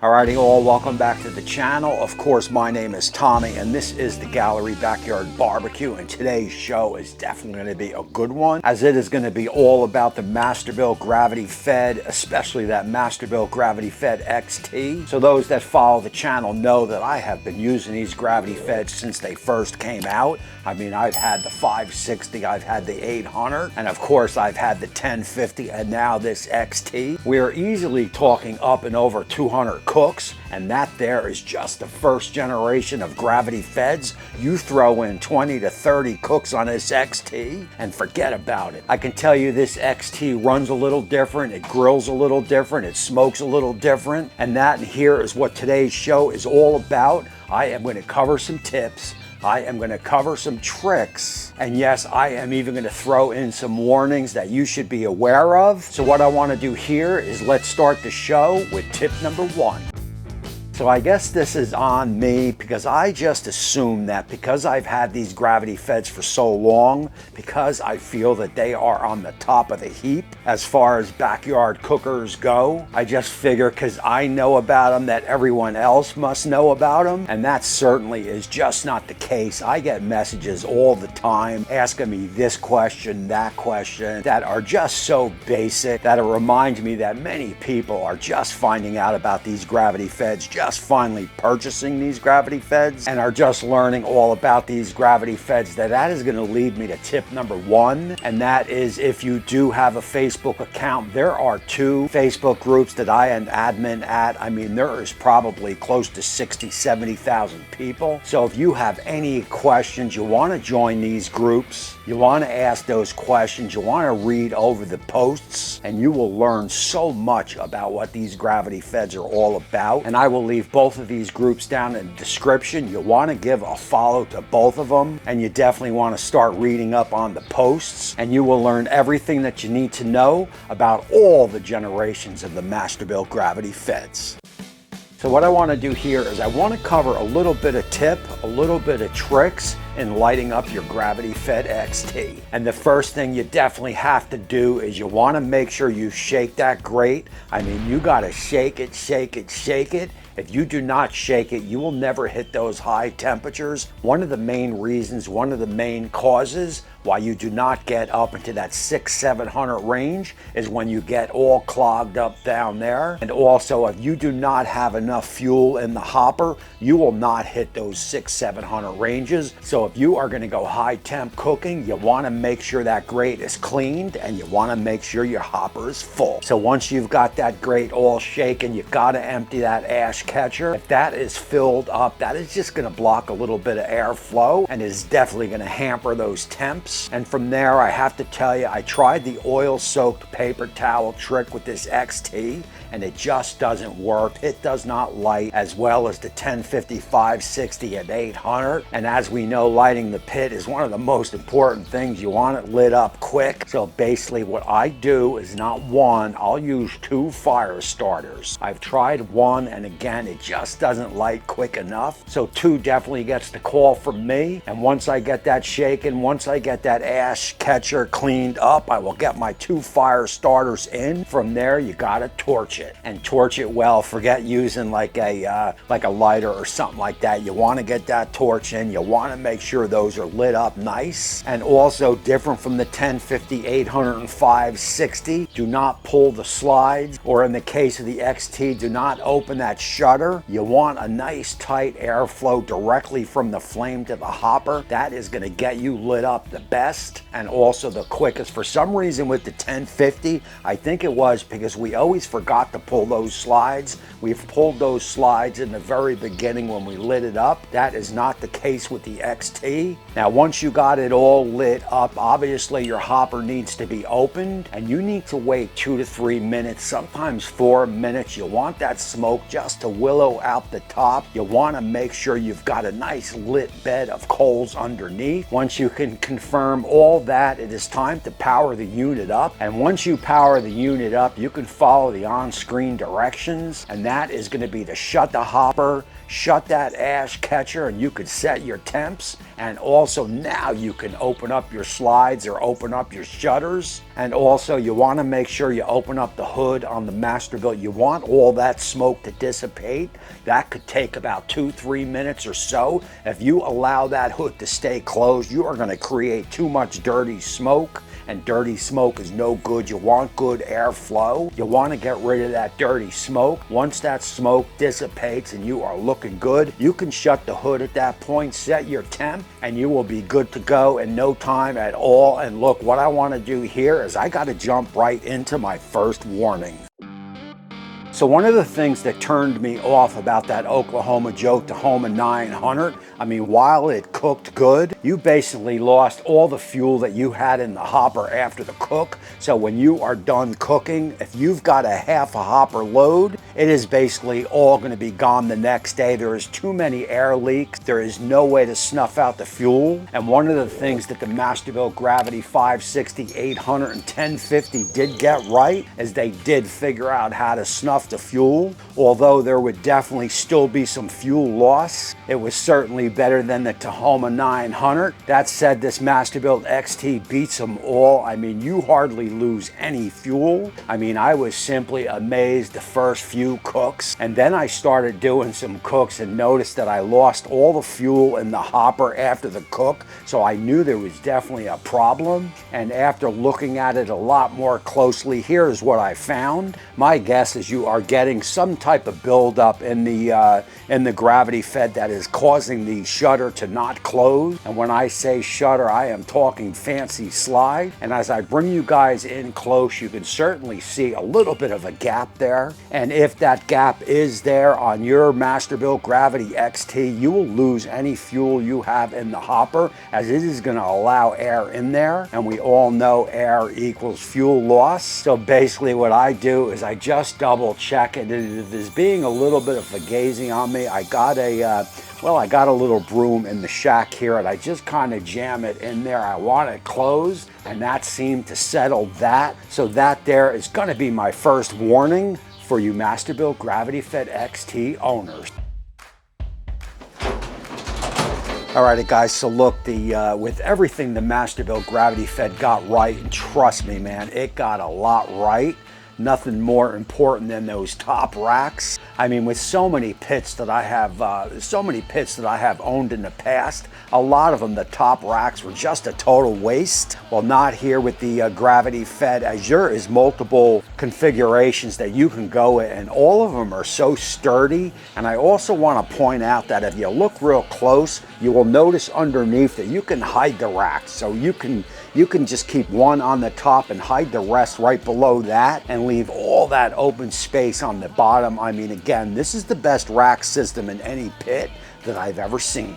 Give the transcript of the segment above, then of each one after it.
Alrighty all, welcome back to the channel. Of course, my name is Tommy and this is the Gallery Backyard Barbecue, and today's show is definitely going to be a good one, as it is going to be all about the Masterbuilt Gravity Fed, especially that Masterbuilt Gravity Fed XT. So those that follow the channel know that I have been using these Gravity Feds since they first came out. I mean, I've had the 560, I've had the 800, and of course I've had the 1050 and now this XT. We are easily talking up and over 200 cooks, and that there is just the first generation of Gravity Feds. You throw in 20 to 30 cooks on this XT and forget about it. I can tell you this XT runs a little different, it grills a little different, it smokes a little different, and that here is what today's show is all about. I am going to cover some tips, I am going to cover some tricks, and yes, I am even going to throw in some warnings that you should be aware of. So what I want to do here is let's start the show with tip number one. So I guess this is on me because I just assume that because I've had these Gravity Feds for so long, because I feel that they are on the top of the heap as far as backyard cookers go, I just figure because I know about them that everyone else must know about them, and that certainly is just not the case. I get messages all the time asking me this question, that question, that are just so basic that it reminds me that many people are just finding out about these Gravity Feds, just finally purchasing these Gravity Feds, and are just learning all about these Gravity Feds. That is going to lead me to tip number one, and that is, if you do have a Facebook account, there are two Facebook groups that I am admin at. I mean, there is probably close to 60,000-70,000 people. So if you have any questions, you want to join these groups, you want to ask those questions, you want to read over the posts, and you will learn so much about what these Gravity Feds are all about. And I will leave both of these groups down in the description. You want to give a follow to both of them, and you definitely want to start reading up on the posts, and you will learn everything that you need to know about all the generations of the Masterbuilt Gravity Feds. So what I want to do here is I want to cover a little bit of tip, a little bit of tricks in lighting up your Gravity Fed XT. And the first thing you definitely have to do is you want to make sure you shake that grate. I mean, you got to shake it, shake it, shake it. If you do not shake it, you will never hit those high temperatures. One of the main reasons, one of the main causes why you do not get up into that 600-700 range is when you get all clogged up down there. And also, if you do not have enough fuel in the hopper, you will not hit those 600-700 ranges. So if you are going to go high temp cooking, you want to make sure that grate is cleaned, and you want to make sure your hopper is full. So once you've got that grate all shaken, you got to empty that ash catcher. If that is filled up, that is just going to block a little bit of airflow and is definitely going to hamper those temps. And from there, I have to tell you, I tried the oil-soaked paper towel trick with this XT, and it just doesn't work. It does not light as well as the 1050, 560, and 800. And as we know, lighting the pit is one of the most important things. You want it lit up quick. So basically what I do is not one, I'll use two fire starters. I've tried one, and again, it just doesn't light quick enough. So two definitely gets the call from me. And once I get that shaken, once I get that ash catcher cleaned up, I will get my two fire starters in. From there, you gotta torch it, and torch it well. Forget using like a lighter or something like that. You want to get that torch in. You want to make sure those are lit up nice. And also, different from the 1050, 800, and 560, do not pull the slides, or in the case of the XT, do not open that shutter. You want a nice tight airflow directly from the flame to the hopper. That is going to get you lit up the best and also the quickest. For some reason with the 1050, I think it was because we always forgot to pull those slides. We've pulled those slides in the very beginning when we lit it up. That is not the case with the XT. Now once you got it all lit up, obviously your hopper needs to be opened, and you need to wait 2 to 3 minutes, sometimes 4 minutes. You want that smoke just to willow out the top. You want to make sure you've got a nice lit bed of coals underneath. Once you can confirm all that, it is time to power the unit up. And once you power the unit up, you can follow the on-screen directions, and that is going to be to shut the hopper, shut that ash catcher, and you could set your temps. And also now you can open up your slides or open up your shutters. And also you want to make sure you open up the hood on the Masterbuilt. You want all that smoke to dissipate. That could take about 2-3 minutes or so. If you allow that hood to stay closed, you are going to create too much dirty smoke. And dirty smoke is no good. You want good airflow. You want to get rid of that dirty smoke. Once that smoke dissipates and you are looking good, you can shut the hood at that point, set your temp, and you will be good to go in no time at all. And look, what I want to do here is I got to jump right into my first warning. So one of the things that turned me off about that Oklahoma Joe Tahoma 900, I mean, while it cooked good, you basically lost all the fuel that you had in the hopper after the cook. So when you are done cooking, if you've got a half a hopper load, it is basically all going to be gone the next day. There is too many air leaks. There is no way to snuff out the fuel. And one of the things that the Masterbuilt Gravity 560, 800, and 1050 did get right is they did figure out how to snuff the fuel. Although there would definitely still be some fuel loss, it was certainly better than the Tahoma 900. That said, this Masterbuilt XT beats them all. I mean, you hardly lose any fuel. I mean, I was simply amazed the first few cooks, and then I started doing some cooks and noticed that I lost all the fuel in the hopper after the cook, so I knew there was definitely a problem. And after looking at it a lot more closely, here's what I found. My guess is you are getting some type of buildup in the gravity fed that is causing the shutter to not close. And when I say shutter, I am talking fancy slide. And as I bring you guys in close, you can certainly see a little bit of a gap there. And if that gap is there on your Masterbuilt Gravity XT, you will lose any fuel you have in the hopper, as it is going to allow air in there. And we all know air equals fuel loss. So basically what I do is I just double check it. If there's being a little bit of fugazing on me, I got a little broom in the shack here, and I just kind of jam it in there. I want it closed, and that seemed to settle that. So that there is going to be my first warning for you Masterbuilt Gravity Fed XT owners. Alrighty guys, so look, with everything the Masterbuilt Gravity Fed got right, and trust me man, it got a lot right. Nothing more important than those top racks. I mean, with so many pits that I have owned in the past, a lot of them, the top racks were just a total waste. Well, not here with the Gravity Fed, as there is multiple configurations that you can go in, and all of them are so sturdy. And I also want to point out that if you look real close, you will notice underneath that you can hide the racks. So you can just keep one on the top and hide the rest right below that, and leave all that open space on the bottom. I mean, again, this is the best rack system in any pit that I've ever seen.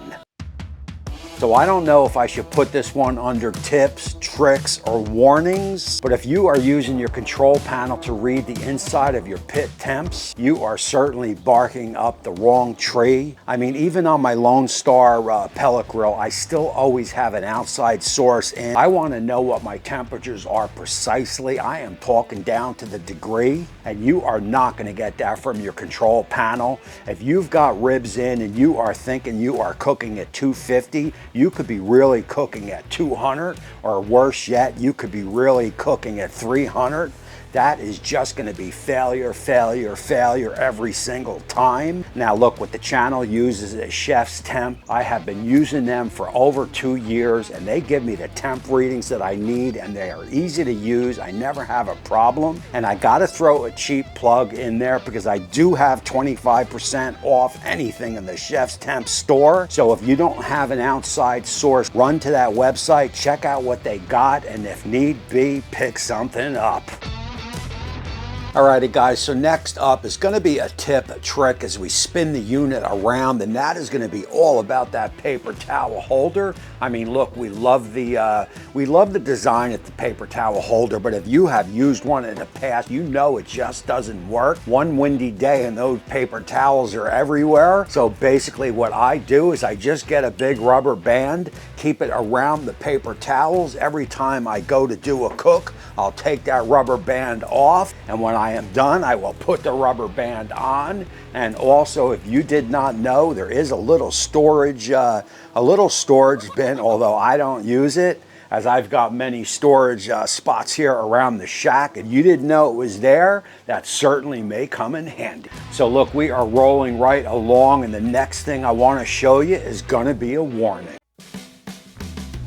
So I don't know if I should put this one under tips, tricks, or warnings, but if you are using your control panel to read the inside of your pit temps, you are certainly barking up the wrong tree. I mean, even on my Lone Star pellet grill, I still always have an outside source in. I want to know what my temperatures are precisely. I am talking down to the degree, and you are not going to get that from your control panel. If you've got ribs in and you are thinking you are cooking at 250, you could be really cooking at 200, or worse yet, you could be really cooking at 300. That is just going to be failure, failure, failure every single time. Now look, what the channel uses is Chef's Temp. I have been using them for over 2 years, and they give me the temp readings that I need, and they are easy to use. I never have a problem. And I got to throw a cheap plug in there because I do have 25% off anything in the Chef's Temp store. So if you don't have an outside source, run to that website, check out what they got, and if need be, pick something up. Alrighty guys, so next up is going to be a tip, a trick as we spin the unit around, and that is going to be all about that paper towel holder. I mean, look, we love the design of the paper towel holder, but if you have used one in the past, you know it just doesn't work. One windy day and those paper towels are everywhere. So basically what I do is I just get a big rubber band, keep it around the paper towels. Every time I go to do a cook, I'll take that rubber band off, and when I am done, I will put the rubber band on. And also, if you did not know, there is a little storage bin, although I don't use it, as I've got many storage spots here around the shack, and you didn't know it was there, that certainly may come in handy. So look, we are rolling right along, and the next thing I want to show you is going to be a warning.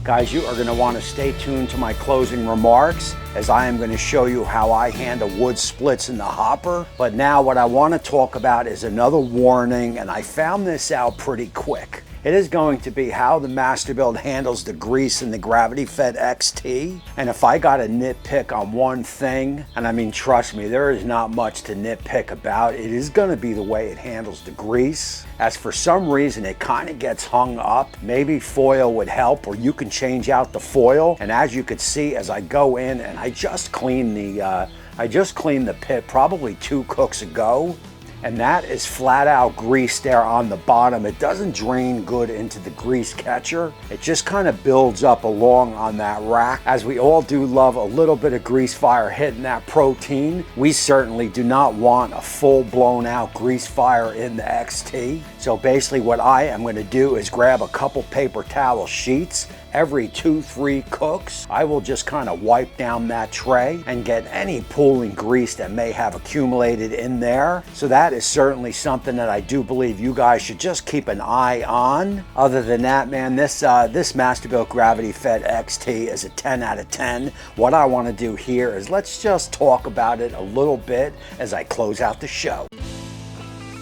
Guys, you are going to want to stay tuned to my closing remarks, as I am going to show you how I handle wood splits in the hopper. But now what I want to talk about is another warning, and I found this out pretty quick. It is going to be how the Masterbuilt handles the grease in the Gravity Fed XT. And if I got to nitpick on one thing, and I mean, trust me, there is not much to nitpick about, it is going to be the way it handles the grease. As for some reason, it kind of gets hung up. Maybe foil would help, or you can change out the foil. And as you can see, as I go in and I just cleaned the pit probably 2 cooks ago. And that is flat out grease there on the bottom. It doesn't drain good into the grease catcher. It just kind of builds up along on that rack. As we all do love a little bit of grease fire hitting that protein, we certainly do not want a full blown out grease fire in the XT. So basically what I am going to do is grab a couple paper towel sheets. Every 2-3 cooks, I will just kind of wipe down that tray and get any pooling grease that may have accumulated in there. So that is certainly something that I do believe you guys should just keep an eye on. Other than that, man, this Masterbuilt Gravity Fed XT is a 10 out of 10. What I want to do here is let's just talk about it a little bit as I close out the show.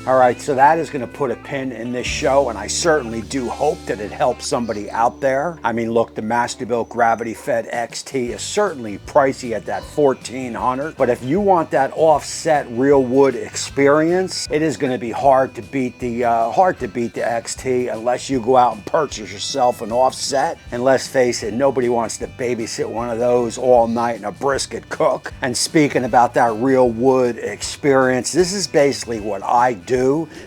All right, so that is going to put a pin in this show, and I certainly do hope that it helps somebody out there. I mean, look, the Masterbuilt Gravity Fed XT is certainly pricey at that $1,400, but if you want that offset real wood experience, it is going to be hard to beat the XT unless you go out and purchase yourself an offset. And let's face it, nobody wants to babysit one of those all night in a brisket cook. And speaking about that real wood experience, this is basically what I do.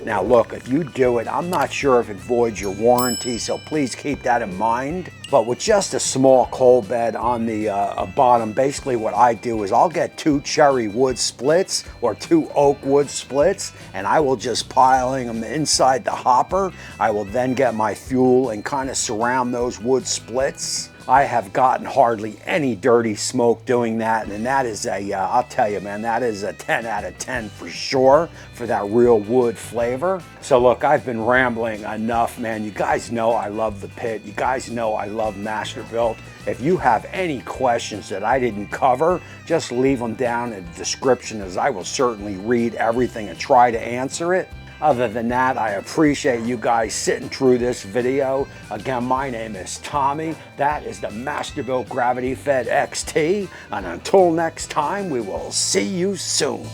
Now look, if you do it, I'm not sure if it voids your warranty, so please keep that in mind. But with just a small coal bed on the bottom, basically what I do is I'll get 2 cherry wood splits or 2 oak wood splits, and I will just piling them inside the hopper. I will then get my fuel and kind of surround those wood splits. I have gotten hardly any dirty smoke doing that, and that is I'll tell you, man, that is a 10 out of 10 for sure for that real wood flavor. So look, I've been rambling enough, man. You guys know I love the pit. You guys know I love Masterbuilt. If you have any questions that I didn't cover, just leave them down in the description, as I will certainly read everything and try to answer it. Other than that, I appreciate you guys sitting through this video. Again, my name is Tommy. That is the Masterbuilt Gravity Fed XT. And until next time, we will see you soon.